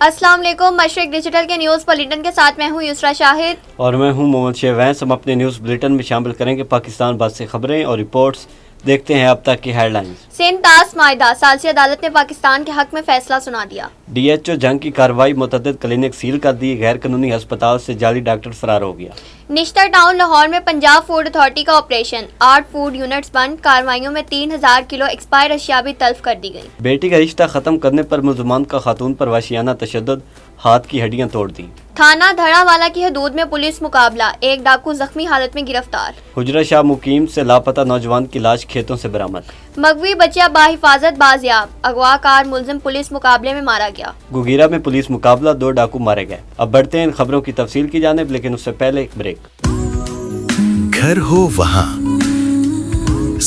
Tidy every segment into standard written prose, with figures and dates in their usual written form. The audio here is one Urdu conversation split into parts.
السلام علیکم، مشرق ڈیجیٹل کے نیوز بلیٹن کے ساتھ میں ہوں یسرا شاہد اور میں ہوں محمد شہویز۔ ہم اپنے نیوز بلیٹن میں شامل کریں گے پاکستان بعد سے خبریں اور رپورٹس۔ دیکھتے ہیں اب تک کی ہیڈ لائنز۔ سندھ طاس معاہدہ، ثالثی عدالت نے پاکستان کے حق میں فیصلہ سنا دیا۔ ڈی ایچ او جنگ کی کارروائی، متعدد کلینک سیل کر دی، غیر قانونی ہسپتال سے جعلی ڈاکٹر فرار ہو گیا۔ نشتر ٹاؤن لاہور میں پنجاب فوڈ اتھارٹی کا آپریشن، 8 فوڈ یونٹس بند، کارروائیوں میں 3000 کلو ایکسپائر اشیاء بھی تلف کر دی گئی۔ بیٹی کا رشتہ ختم کرنے پر ملزمان کا خاتون پر وحشیانہ تشدد، ہاتھ کی ہڈیاں توڑ دیں۔ تھانہ دھڑا والا کی حدود میں پولیس مقابلہ، ایک ڈاکو زخمی حالت میں گرفتار۔ حجرہ شاہ مقیم سے لاپتہ نوجوان کی لاش کھیتوں سے برآمد۔ مغوی بچہ بحفاظت بازیاب، اغوا کار ملزم پولیس مقابلے میں مارا گیا۔ گوگیرا میں پولیس مقابلہ، 2 ڈاکو مارے گئے۔ اب بڑھتے ہیں ان خبروں کی تفصیل کی جانب، لیکن اس سے پہلے ایک بریک۔ گھر ہو وہاں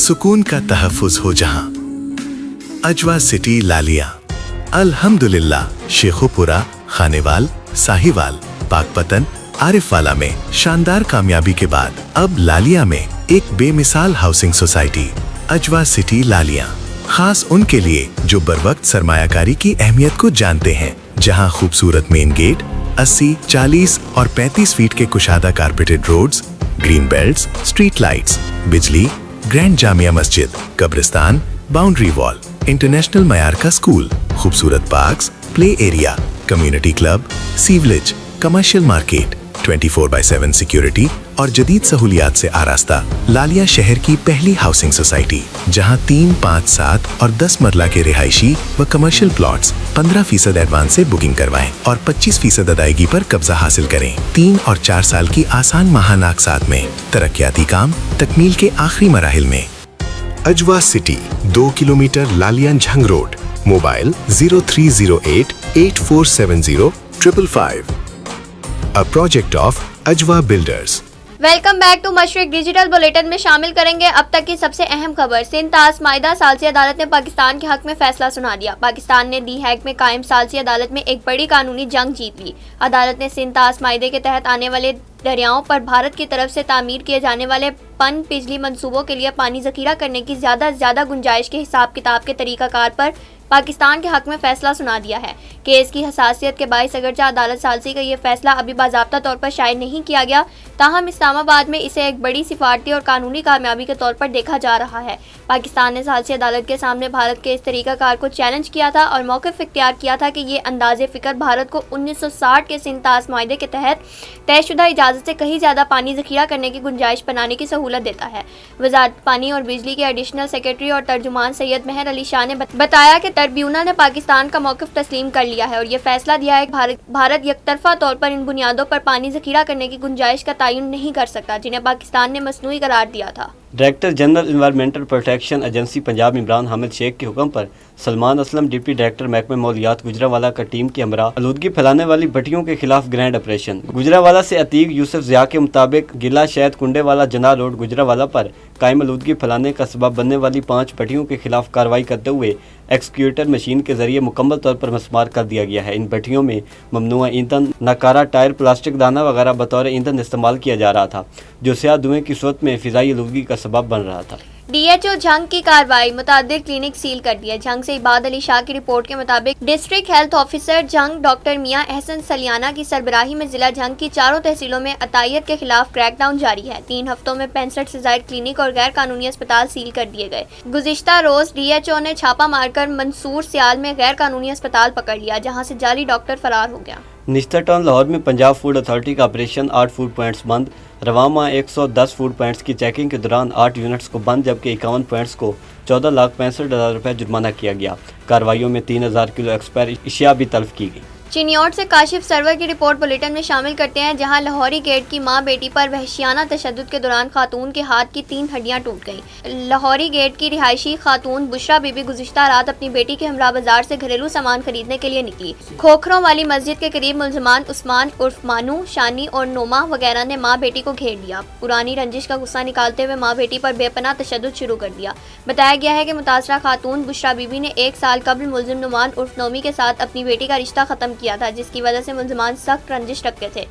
سکون کا تحفظ ہو جہاں، اجوا سٹی لالیاں۔ الحمدللہ شیخو پورہ، خانیوال، ساہیوال، پاک پتن، عارف والا میں شاندار کامیابی کے بعد اب لالیاں میں ایک بے مثال ہاؤسنگ سوسائٹی اجوا سٹی لالیاں، خاص ان کے لیے جو بروقت سرمایہ کاری کی اہمیت کو جانتے ہیں، جہاں خوبصورت مین گیٹ، 80، 40 اور 35 فیٹ کے کشادہ carpeted roads, green belts, street lights, بجلی، گرینڈ جامعہ مسجد، قبرستان، باؤنڈری وال، انٹرنیشنل معیار کا اسکول، خوبصورت parks, play area, community club, sewerage, commercial market, 24/7 security اور جدید سہولیات سے آراستہ لالیاں شہر کی پہلی ہاؤسنگ سوسائٹی، جہاں 3، 5، 7 اور 10 مرلہ کے رہائشی و کمرشل پلاٹس 15% ایڈوانس سے بکنگ کروائیں اور 25% ادائیگی پر قبضہ حاصل کریں۔ 3 اور 4 سال کی آسان ماہانہ اقساط میں، ترقیاتی کام تکمیل کے آخری مراحل میں۔ Ajwa city, 2 kilometre Lalian Jhang road, mobile 0308 8470 555۔ A project of Ajwa Builders۔ Welcome back to Mashriq digital bulletin میں شامل کریں گے اب تک کی سب سے اہم خبر۔ سندھ طاس معاہدہ، ثالثی عدالت نے پاکستان کے حق میں فیصلہ سنا دیا۔ پاکستان نے دی ہیگ میں قائم ثالثی عدالت میں ایک بڑی قانونی جنگ جیت لی۔ عدالت نے سندھ طاس معاہدے کے تحت آنے والے دریاؤں پر بھارت کی طرف سے تعمیر کیے جانے والے پن بجلی منصوبوں کے لیے پانی ذخیرہ کرنے کی زیادہ گنجائش کے حساب کتاب کے طریقہ کار پر پاکستان کے حق میں فیصلہ سنا دیا ہے۔ کیس کی حساسیت کے باعث اگرچہ عدالت ثالثی کا یہ فیصلہ ابھی باضابطہ طور پر شائع نہیں کیا گیا، تاہم اسلام آباد میں اسے ایک بڑی سفارتی اور قانونی کامیابی کے طور پر دیکھا جا رہا ہے۔ پاکستان نے ثالثی عدالت کے سامنے بھارت کے اس طریقہ کار کو چیلنج کیا تھا اور موقف اختیار کیا تھا کہ یہ انداز فکر بھارت کو 1960 کے سندھ طاس معاہدے کے تحت طے شدہ اجازت سے کہیں زیادہ پانی ذخیرہ کرنے کی گنجائش بنانے کی سہولت دیتا ہے۔ وزارت پانی اور بجلی کے ایڈیشنل سیکرٹری اور ترجمان سید مہر علی شاہ نے بتایا کہ ٹربیونل نے پاکستان کا موقف تسلیم کر لیا ہے اور یہ فیصلہ دیا ہے کہ بھارت یک طرفہ طور پر ان بنیادوں پر پانی ذخیرہ کرنے کی گنجائش کا تعین نہیں کر سکتا جنہیں پاکستان نے مصنوعی قرار دیا تھا۔ Director general environmental protection agency Punjab Imran Hamid شیخ کے حکم پر سلمان اسلم ڈپٹی ڈائریکٹر محکمہ ماحولیات گجرانوالہ کا ٹیم کے ہمراہ آلودگی پھیلانے والی بھٹیوں کے خلاف گرینڈ آپریشن۔ گجرانوالہ سے عتیق یوسف ضیاء کے مطابق گلا شہد کنڈے والا جناح روڈ گجرانوالہ پر قائم آلودگی پھیلانے کا سبب بننے والی 5 بھٹیوں کے خلاف کارروائی کرتے ہوئے ایکسکیویٹر مشین کے ذریعے مکمل طور پر مسمار کر دیا گیا ہے۔ ان بھٹیوں میں ممنوعہ ایندھن، ناکارہ ٹائر، پلاسٹک دانہ وغیرہ بطور ایندھن استعمال کیا جا رہا تھا، جو سیاہ دھوئیں کی صورت میں فضائی آلودگی کا سبب بن رہا تھا۔ ڈی ایچ او جھنگ کی کارروائی، متعدد کلینک سیل کر دیے۔ جھنگ سے عباد علی شاہ کی رپورٹ کے مطابق district health officer Jhang doctor میاں احسن سلیانہ کی سربراہی میں ضلع جھنگ کی 4 تحصیلوں میں عطائیت کے خلاف کریک ڈاؤن جاری ہے۔ 3 ہفتوں میں 65 سے زائد کلینک اور غیر قانونی اسپتال سیل کر دیے گئے۔ گزشتہ روز ڈی ایچ او نے چھاپہ مار کر منصور سیال میں غیر قانونی اسپتال پکڑ لیا، جہاں سے جعلی ڈاکٹر فرار ہو گیا۔ نشتر ٹاؤن لاہور میں پنجاب فوڈ اتھارٹی کا آپریشن، 8 فوڈ پوائنٹس بند۔ رواں ماہ 110 فوڈ پوائنٹس کی چیکنگ کے دوران 8 یونٹس کو بند جبکہ 51 پوائنٹس کو 14,65,000 روپے جرمانہ کیا گیا۔ کارروائیوں میں 3000 کلو ایکسپائر اشیاء بھی تلف کی گئی۔ چینیوٹ سے کاشف سرور کی رپورٹ بلیٹن میں شامل کرتے ہیں، جہاں لاہوری گیٹ کی ماں بیٹی پر وحشیانہ تشدد کے دوران خاتون کے ہاتھ کی 3 ہڈیاں ٹوٹ گئیں۔ لاہوری گیٹ کی رہائشی خاتون بشرا بی بی گزشتہ رات اپنی بیٹی کے ہمراہ بازار سے گھریلو سامان خریدنے کے لیے نکلی۔ کھوکھروں والی مسجد کے قریب ملزمان عثمان عرف مانو، شانی اور نوما وغیرہ نے ماں بیٹی کو گھیر لیا۔ پرانی رنجش کا غصہ نکالتے ہوئے ماں بیٹی پر بے پناہ تشدد شروع کر دیا۔ بتایا گیا ہے کہ متاثرہ خاتون بشرا بی بی نے 1 سال قبل ملزم نعمان عرف نومی کے ساتھ اپنی بیٹی کا رشتہ ختم کیا تھا، جس کی وجہ سے ملزمان سخت رنجش رکھتے تھے۔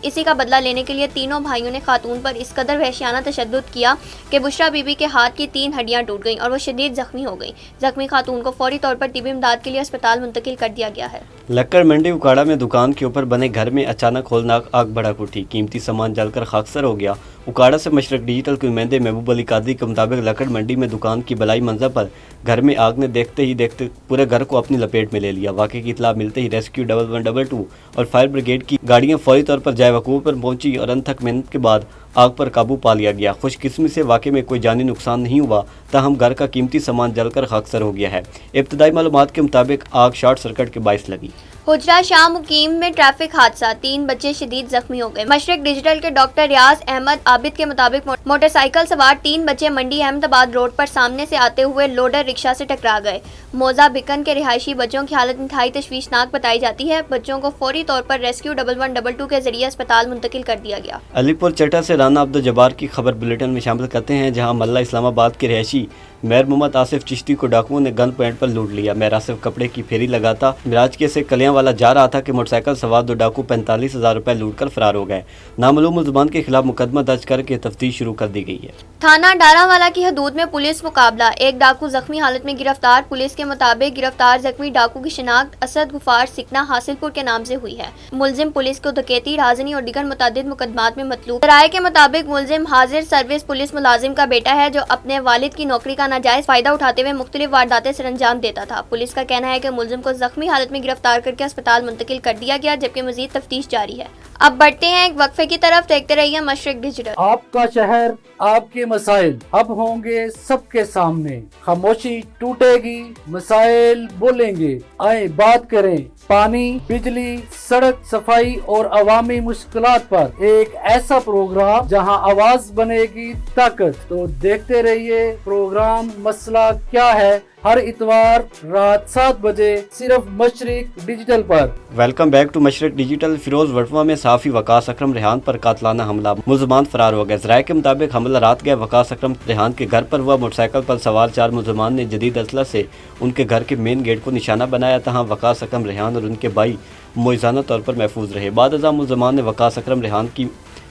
اسی کا بدلہ لینے کے لیے تینوں بھائیوں نے خاتون پر اس قدر وحشیانہ تشدد کیا کہ بشرا بی بی کے ہاتھ کی 3 ہڈیاں ٹوٹ گئیں اور وہ شدید زخمی ہو گئیں۔ زخمی خاتون کو فوری طور پر طبی امداد کے لیے اسپتال منتقل کر دیا گیا ہے۔ لکڑ منڈی اکاڑا میں دکان کے اوپر بنے گھر میں اچانک ہولناک آگ بھڑک اٹھی، قیمتی سامان جل کر خاکسار ہو گیا۔ اکاڑا سے مشرق ڈیجیٹل کے نمائندے محبوب علی قادری کے مطابق لکڑ منڈی میں دکان کی بلائی منزل پر گھر میں آگ نے دیکھتے پورے گھر کو اپنی لپیٹ میں لے لیا۔ واقعے کی اطلاع ملتے ہی ریسکیو 1122 اور فائر بریگیڈ کی گاڑیاں فوری طور پر جائے وقوع پر پہنچی اور انتھک محنت کے بعد آگ پر قابو پا لیا گیا۔ خوش قسمتی سے واقعے میں کوئی جانی نقصان نہیں ہوا، تاہم گھر کا قیمتی سامان جل کر خاکسار ہو گیا ہے۔ ابتدائی معلومات کے مطابق آگ شارٹ سرکٹ کے باعث لگی۔ حجرہ شاہ مقیم میں ٹریفک حادثہ، 3 بچے شدید زخمی ہو گئے۔ مشرق ڈیجیٹل کے ڈاکٹر ریاض احمد عابد کے مطابق موٹر سائیکل سوار 3 بچے منڈی احمد آباد روڈ پر سامنے سے آتے ہوئے لوڈر رکشہ سے ٹکرا گئے۔ موزہ بکن کے رہائشی بچوں کی حالت انتہائی تشویشناک بتائی جاتی ہے۔ بچوں کو فوری طور پر ریسکیو 1122 کے ذریعے اسپتال منتقل کر دیا گیا۔ علی پور چٹا سے رانا عبدالجبار کی خبر بلیٹن میں شامل کرتے ہیں، جہاں ملا اسلام آباد کے رہائشی میر محمد آصف چشتی کو ڈاکوؤں نے گن پوائنٹ پر لوٹ لیا۔ میر آصف کپڑے کی پھیری لگاتا مراجکے سے کلیاں والا جا رہا تھا کہ موٹر سائیکل سوار 2 ڈاکو 45,000 روپے لوٹ کر فرار ہو گئے۔ نامعلوم ملزمان کے خلاف مقدمہ درج کر کے تفتیش شروع کر دی گئی ہے۔ تھانہ ڈارا والا کی حدود میں پولیس مقابلہ، ایک ڈاکو زخمی حالت میں گرفتار۔ پولیس کے مطابق گرفتار زخمی ڈاکو کی شناخت اسد غفار سکنا حاصل پور کے نام سے ہوئی ہے۔ ملزم پولیس کو ڈکیتی، رازنی اور دیگر متعدد مقدمات میں مطلوب۔ ذرائع کے مطابق ملزم حاضر سروس پولیس ملازم کا بیٹا ہے، جو اپنے والد کی نوکری کا ناجائز فائدہ اٹھاتے ہوئے مختلف وارداتیں سر انجام دیتا تھا۔ پولیس کا کہنا ہے کہ ملزم کو زخمی حالت میں گرفتار کر کے اسپتال منتقل کر دیا گیا، جبکہ مزید تفتیش جاری ہے۔ اب بڑھتے ہیں ایک وقفے کی طرف، دیکھتے رہیے مشرق ڈیجیٹل۔ آپ کا شہر، آپ کے مسائل اب ہوں گے سب کے سامنے، خاموشی ٹوٹے گی، مسائل بولیں گے، آئیں بات کریں۔ پانی، بجلی، سڑک صفائی اور عوامی مشکلات پر ایک ایسا پروگرام جہاں آواز بنے گی طاقت۔ تو دیکھتے رہیے پروگرام مسئلہ کیا ہے، ہر اتوار رات 7 بجے صرف مشرق ڈیجیٹل پر۔ Welcome back to Mashriq digital. Feroz Wattoo میں صحافی وقاص اکرم ریحان پر قاتلانہ حملہ، ملزمان فرار ہو گئے۔ ذرائع کے مطابق حملہ رات گئے وقاص اکرم ریحان کے گھر پر ہوا۔ موٹر سائیکل پر سوار 4 ملزمان نے جدید اسلحہ سے ان کے گھر کے مین گیٹ کو نشانہ بنایا، تاہم وقاص اکرم ریحان اور ان کے بھائی موزانہ طور پر محفوظ رہے۔ بعد ازاں ملزمان نے وقاص اکرم ریحان کی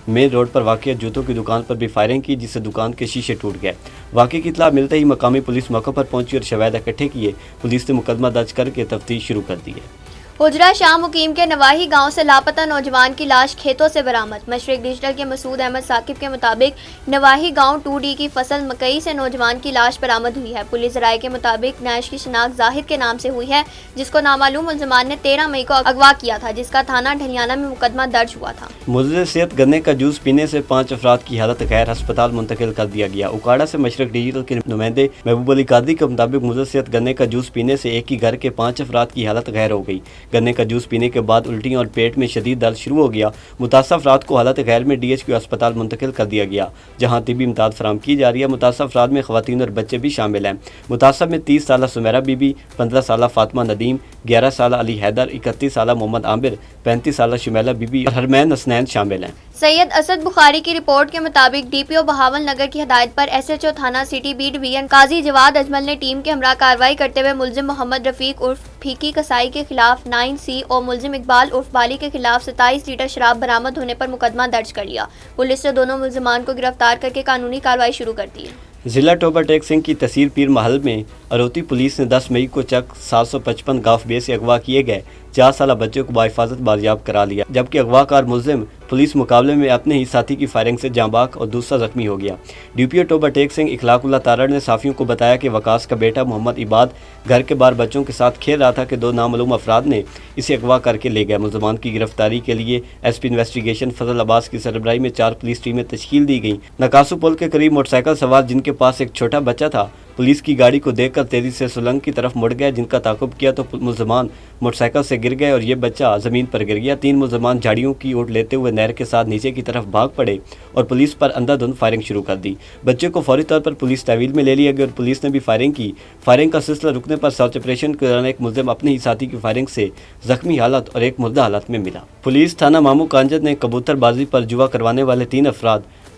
مین روڈ پر واقع جوتوں کی دکان پر بھی فائرنگ کی، جس سے دکان کے شیشے ٹوٹ گئے۔ واقعے کی اطلاع ملتے ہی مقامی پولیس موقع پر پہنچی اور شواہد اکٹھے کیے۔ پولیس نے مقدمہ درج کر کے تفتیش شروع کر دی ہے۔ حجرہ شاہ مقیم کے نواحی گاؤں سے لاپتہ نوجوان کی لاش کھیتوں سے برآمد۔ مشرق ڈیجیٹل کے مسعود احمد ثاقب کے مطابق نواحی گاؤں 2D کی فصل مکئی سے نوجوان کی لاش برآمد ہوئی ہے۔ پولیس ذرائع کے مطابق نعش کی شناخت زاہد کے نام سے ہوئی ہے، جس کو نامعلوم ملزمان نے 13 مئی کو اغوا کیا تھا، جس کا تھانہ ڈھلیانہ میں مقدمہ درج ہوا تھا۔ مضر صحت گنے کا جوس پینے سے 5 افراد کی حالت غیر ہسپتال منتقل کر دیا گیا۔ اکاڑا سے مشرق ڈیجیٹل کے نمائندے محبوب علی قادری کے مطابق مضر صحت گنے کا جوس پینے سے ایک ہی گھر کے 5 افراد کی حالت غیر ہو گئی۔ گنے کا جوس پینے کے بعد الٹیاں اور پیٹ میں شدید درد شروع ہو گیا۔ متاثرہ افراد کو حالت غیر میں DHQ اسپتال منتقل کر دیا گیا، جہاں طبی امداد فراہم کی جا رہی ہے۔ متاثرہ افراد میں خواتین اور بچے بھی شامل ہیں۔ متاثرہ میں 30 سالہ سمیرہ بی بی، 15 سالہ فاطمہ ندیم، 11 سالہ علی حیدر، 31 سالہ محمد عامر، 35 سالہ شمیلہ بی بی اور حرمین حسنین شامل ہیں۔ سید اسد بخاری کی رپورٹ کے مطابق DPO بہاول نگر کی ہدایت پر SHO تھانہ سٹی B ڈویژن قاضی جواد اجمل نے ٹیم کے ہمراہ کارروائی کرتے ہوئے ملزم محمد رفیق عرف پھیکی کسائی کے خلاف 9C اور ملزم اقبال عرف بالی کے خلاف 27 لیٹر شراب برآمد ہونے پر مقدمہ درج کر لیا۔ پولیس نے دونوں ملزمان کو گرفتار کر کے قانونی کارروائی شروع کر دی ہے۔ ضلع ٹوبہ ٹیک سنگھ کی تحصیل پیر محل میں اروتی پولیس نے 10 مئی کو چک 755 گاف بے سے اغوا کیے گئے 4 سالہ بچے کو بحفاظت بازیاب کرا لیا، جبکہ اغوا کار ملزم پولیس مقابلے میں اپنے ہی ساتھی کی فائرنگ سے جاں باک اور دوسرا زخمی ہو گیا۔ DPO ٹوبہ ٹیک سنگھ اخلاق اللہ تارڑ نے صحافیوں کو بتایا کہ وقاص کا بیٹا محمد عباد گھر کے باہر بچوں کے ساتھ کھیل رہا تھا کہ 2 نامعلوم افراد نے اسے اغوا کر کے لے گئے۔ ملزمان کی گرفتاری کے لیے SP انویسٹیگیشن فضل عباس کی سربراہی میں 4 پولیس ٹیمیں تشکیل دی گئیں۔ نکاسو پل کے قریب موٹر سائیکل سوار جن کے پاس ایک چھوٹا بچہ تھا، پولیس کی گاڑی کو دیکھ کر تیزی سے سلنگ کی طرف مڑ گئے، جن کا تعاقب کیا تو ملزمان موٹر سائیکل سے گر گئے اور یہ بچہ زمین پر گر گیا۔ 3 ملزمان جھاڑیوں کی اوٹ لیتے ہوئے نہر کے ساتھ نیچے کی طرف بھاگ پڑے اور پولیس پر اندھا دھند فائرنگ شروع کر دی۔ بچے کو فوری طور پر پولیس تحویل میں لے لیا گیا اور پولیس نے بھی فائرنگ کی۔ فائرنگ کا سلسلہ رکنے پر سرچ آپریشن کے دوران ایک ملزم اپنے ہی ساتھی کی فائرنگ سے زخمی حالت اور ایک مردہ حالت میں ملا۔ پولیس تھانہ مامو کانجت نے کبوتر بازی پر جوا کروانے والے 3 افراد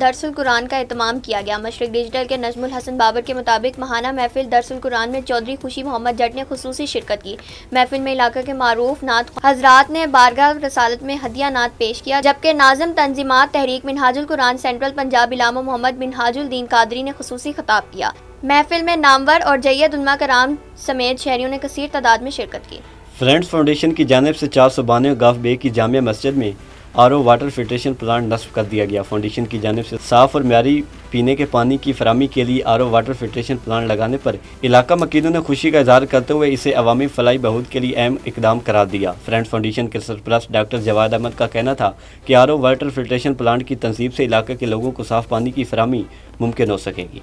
درس القرآن کا اہتمام کیا گیا۔ مشرق ڈیجیٹل کے نجم الحسن بابر کے مطابق ماہانہ محفل درس القرآن میں چودھری خوشی محمد جٹ نے خصوصی شرکت کی۔ محفل میں علاقہ کے معروف نعت حضرات نے بارگاہ رسالت میں ہدیہ نعت پیش کیا، جبکہ ناظم تنظیمات تحریک منہاج القرآن سینٹرل پنجاب علامہ محمد منہاج الدین قادری نے خصوصی خطاب کیا۔ محفل میں نامور اور جید علماء کرام سمیت شہریوں نے کثیر تعداد میں شرکت کی۔ فرینڈز فاؤنڈیشن کی جانب سے 492 گاف بے کی جامع مسجد میں RO واٹر فلٹریشن پلانٹ نصب کر دیا گیا۔ فاؤنڈیشن کی جانب سے صاف اور معیاری پینے کے پانی کی فراہمی کے لیے RO واٹر فلٹریشن پلانٹ لگانے پر علاقہ مکینوں نے خوشی کا اظہار کرتے ہوئے اسے عوامی فلاحی بہبود کے لیے اہم اقدام قرار دیا۔ فرینڈز فاؤنڈیشن کے سرپرست ڈاکٹر جواد احمد کا کہنا تھا کہ RO واٹر فلٹریشن پلانٹ کی تنصیب سے علاقے کے لوگوں کو صاف پانی کی فراہمی ممکن ہو سکے گی۔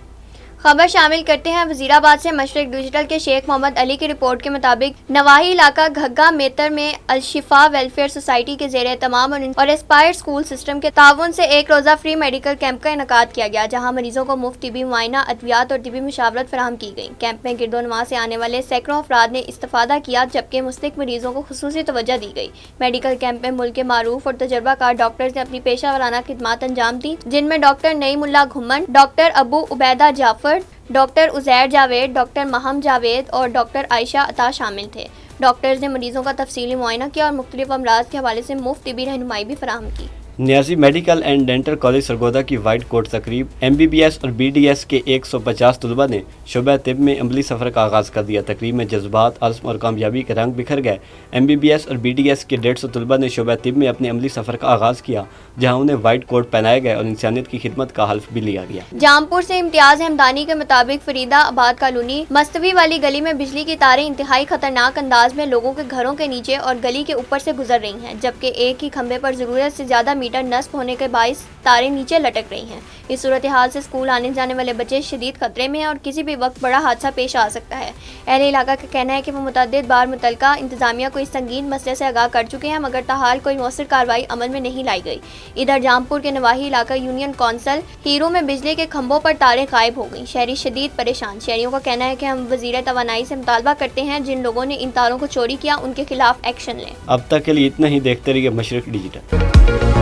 خبر شامل کرتے ہیں وزیر آباد سے۔ مشرق ڈیجیٹل کے شیخ محمد علی کی رپورٹ کے مطابق نواحی علاقہ گھگا میتر میں الشفا ویلفیئر سوسائٹی کے زیر اہتمام اور اسپائر اسکول سسٹم کے تعاون سے ایک روزہ فری میڈیکل کیمپ کا انعقاد کیا گیا، جہاں مریضوں کو مفت طبی معائنہ، ادویات اور طبی مشاورت فراہم کی گئی۔ کیمپ میں گرد و نواح سے آنے والے سینکڑوں افراد نے استفادہ کیا، جبکہ مستحق مریضوں کو خصوصی توجہ دی گئی۔ میڈیکل کیمپ میں ملک کے معروف اور تجربہ کار ڈاکٹرز نے اپنی پیشہ ورانہ خدمات انجام دیں، جن میں ڈاکٹر نعیم اللہ گھمن، ڈاکٹر ابو عبیدہ جعفر، ڈاکٹر عزیر جاوید، ڈاکٹر مہم جاوید اور ڈاکٹر عائشہ عطا شامل تھے۔ ڈاکٹرز نے مریضوں کا تفصیلی معائنہ کیا اور مختلف امراض کے حوالے سے مفت طبی رہنمائی بھی فراہم کی۔ Niazi medical and dental college Sargodha کی وائٹ کوٹ تقریب MBBS اور BDS کے 150 طلباء نے شعبہ طب میں عملی سفر کا آغاز کر دیا۔ تقریب میں جذبات، عزم اور کامیابی کے رنگ بکھر گئے۔ MBBS اور BDS کے 150 طلباء نے شعبہ طب میں اپنے عملی سفر کا آغاز کیا، جہاں انہیں وائٹ کوٹ پہنائے گئے اور انسانیت کی خدمت کا حلف بھی لیا گیا۔ جامپور سے امتیاز ہمدانی کے مطابق فریدہ آباد کالونی مستوی والی گلی میں بجلی کی تاریں انتہائی خطرناک انداز میں لوگوں کے گھروں کے نیچے اور گلی کے اوپر سے گزر رہی ہیں، جبکہ ایک ہی کھمبے پر ضرورت سے زیادہ میٹر نصب ہونے کے باعث تاریں نیچے لٹک رہی ہیں۔ اس صورتحال سے اسکول آنے جانے والے بچے شدید خطرے میں ہیں اور کسی بھی وقت بڑا حادثہ پیش آ سکتا ہے۔ اہل علاقہ کا کہنا ہے کہ وہ متعدد بار متعلقہ انتظامیہ کو اس سنگین مسئلے سے آگاہ کر چکے ہیں، مگر تاحال کوئی مؤثر کارروائی عمل میں نہیں لائی گئی۔ ادھر جامپور کے نواحی علاقہ یونین کونسل ہیرو میں بجلی کے کھمبوں پر تاریں غائب ہو گئیں۔ شہری شدید پریشان۔ شہریوں کا کہنا ہے کہ ہم وزیر توانائی سے مطالبہ کرتے ہیں جن لوگوں نے ان تاروں کو چوری کیا ان کے خلاف ایکشن لیں۔ اب تک کے لیے اتنا ہی۔ دیکھتے رہیے مشرق ڈیجیٹل۔